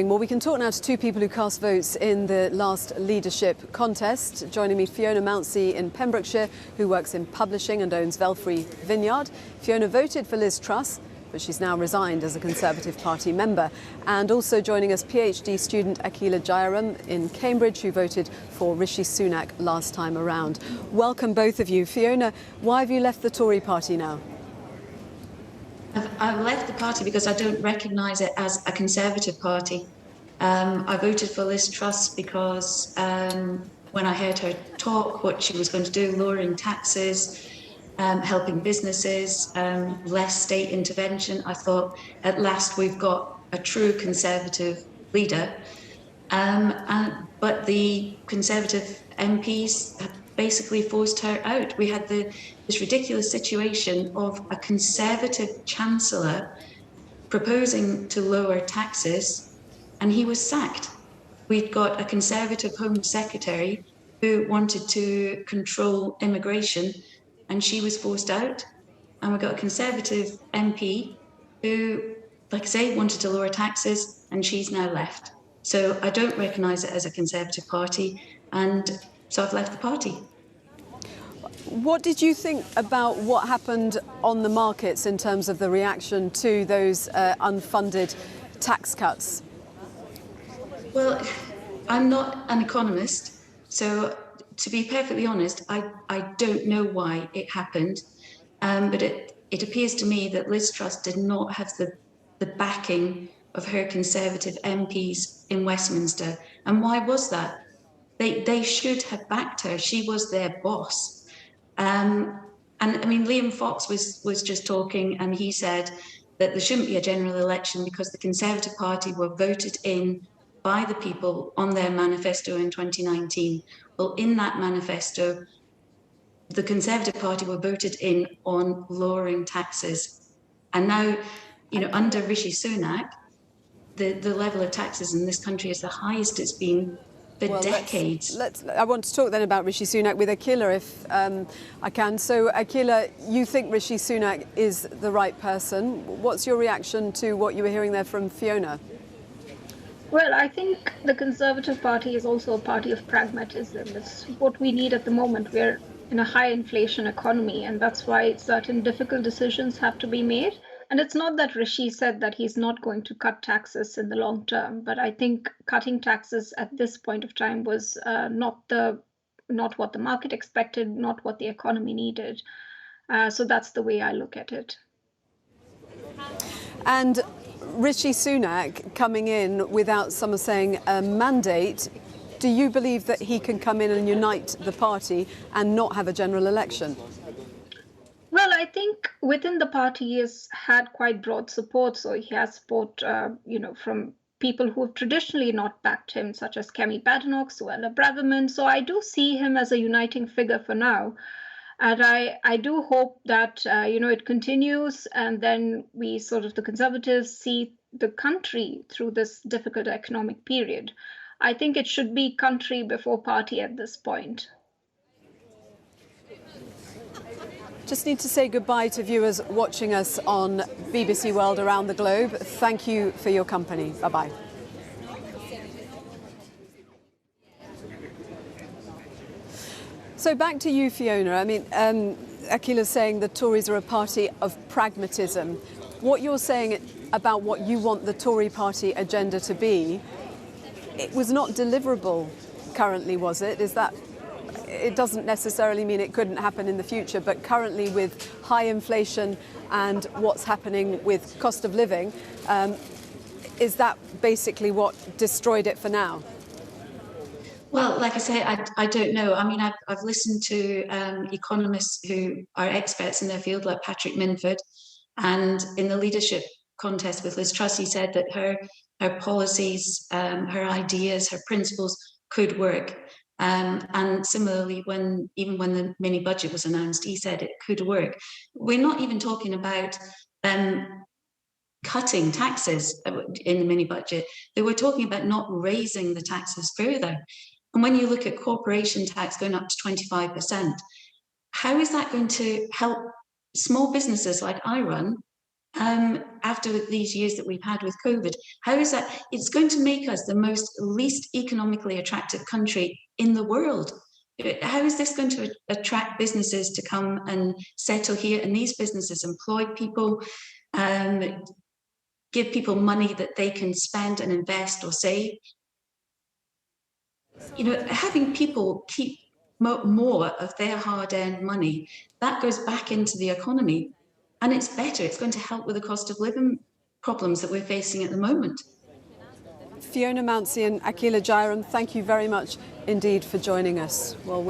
Well, we can talk now to two people who cast votes in the last leadership contest. Joining me, Fiona Mountsie in Pembrokeshire, who works in publishing and owns Velfrey Vineyard. Fiona voted for Liz Truss, but she's now resigned as a Conservative Party member. And also joining us, PhD student Akila Jairam in Cambridge, who voted for Rishi Sunak last time around. Welcome, both of you. Fiona, why have you left the Tory party now? I've left the party because I don't recognise it as a Conservative party. I voted for Liz Truss because when I heard her talk, what she was going to do, lowering taxes, helping businesses, less state intervention, I thought at last we've got a true Conservative leader. But the Conservative MPs have basically forced her out. We had this ridiculous situation of a Conservative chancellor proposing to lower taxes, and he was sacked. We'd got a Conservative Home Secretary who wanted to control immigration, and she was forced out. And we got a Conservative MP who, like I say, wanted to lower taxes, and she's now left. So I don't recognise it as a Conservative party, and so I've left the party. What did you think about what happened on the markets in terms of the reaction to those unfunded tax cuts? Well, I'm not an economist, so to be perfectly honest, I don't know why it happened, but it appears to me that Liz Truss did not have the backing of her Conservative MPs in Westminster. And why was that? They should have backed her. She was their boss. And I mean, Liam Fox was just talking, and he said that there shouldn't be a general election because the Conservative Party were voted in by the people on their manifesto in 2019. Well, in that manifesto, the Conservative Party were voted in on lowering taxes. And now, you know, under Rishi Sunak, the level of taxes in this country is the highest it's been for decades. I want to talk then about Rishi Sunak with Akila, if I can. So, Akila, you think Rishi Sunak is the right person. What's your reaction to what you were hearing there from Fiona? Well, I think the Conservative Party is also a party of pragmatism. It's what we need at the moment. We're in a high inflation economy, and that's why certain difficult decisions have to be made. And it's not that Rishi said that he's not going to cut taxes in the long term, but I think cutting taxes at this point of time was not what the market expected, not what the economy needed. So that's the way I look at it. And Rishi Sunak coming in without, some are saying, a mandate, do you believe that he can come in and unite the party and not have a general election? Well, I think within the party he has had quite broad support. So he has support, from people who have traditionally not backed him, such as Kemi Badenoch, Suella Braverman. So I do see him as a uniting figure for now. And I do hope that, it continues, and then we the Conservatives see the country through this difficult economic period. I think it should be country before party at this point. Just need to say goodbye to viewers watching us on BBC World around the globe. Thank you for your company. Bye-bye. So back to you, Fiona. I mean, Akila's saying the Tories are a party of pragmatism. What you're saying about what you want the Tory party agenda to be, it was not deliverable currently, was it? Is that... It doesn't necessarily mean it couldn't happen in the future, but currently with high inflation and what's happening with cost of living, is that basically what destroyed it for now? Well, like I say, I don't know. I mean, I've listened to economists who are experts in their field, like Patrick Minford, and in the leadership contest with Liz Truss, he said that her policies, her ideas, her principles could work. And similarly, even when the mini budget was announced, he said it could work. We're not even talking about cutting taxes in the mini budget. They were talking about not raising the taxes further. And when you look at corporation tax going up to 25%, how is that going to help small businesses like I run after these years that we've had with COVID? How is that? It's going to make us the least economically attractive country in the world. How is this going to attract businesses to come and settle here? And these businesses employ people, give people money that they can spend and invest or save. You know, having people keep more of their hard-earned money, that goes back into the economy. And it's better. It's going to help with the cost of living problems that we're facing at the moment. Fiona Mouncey and Akila Jairam, thank you very much indeed for joining us. Well,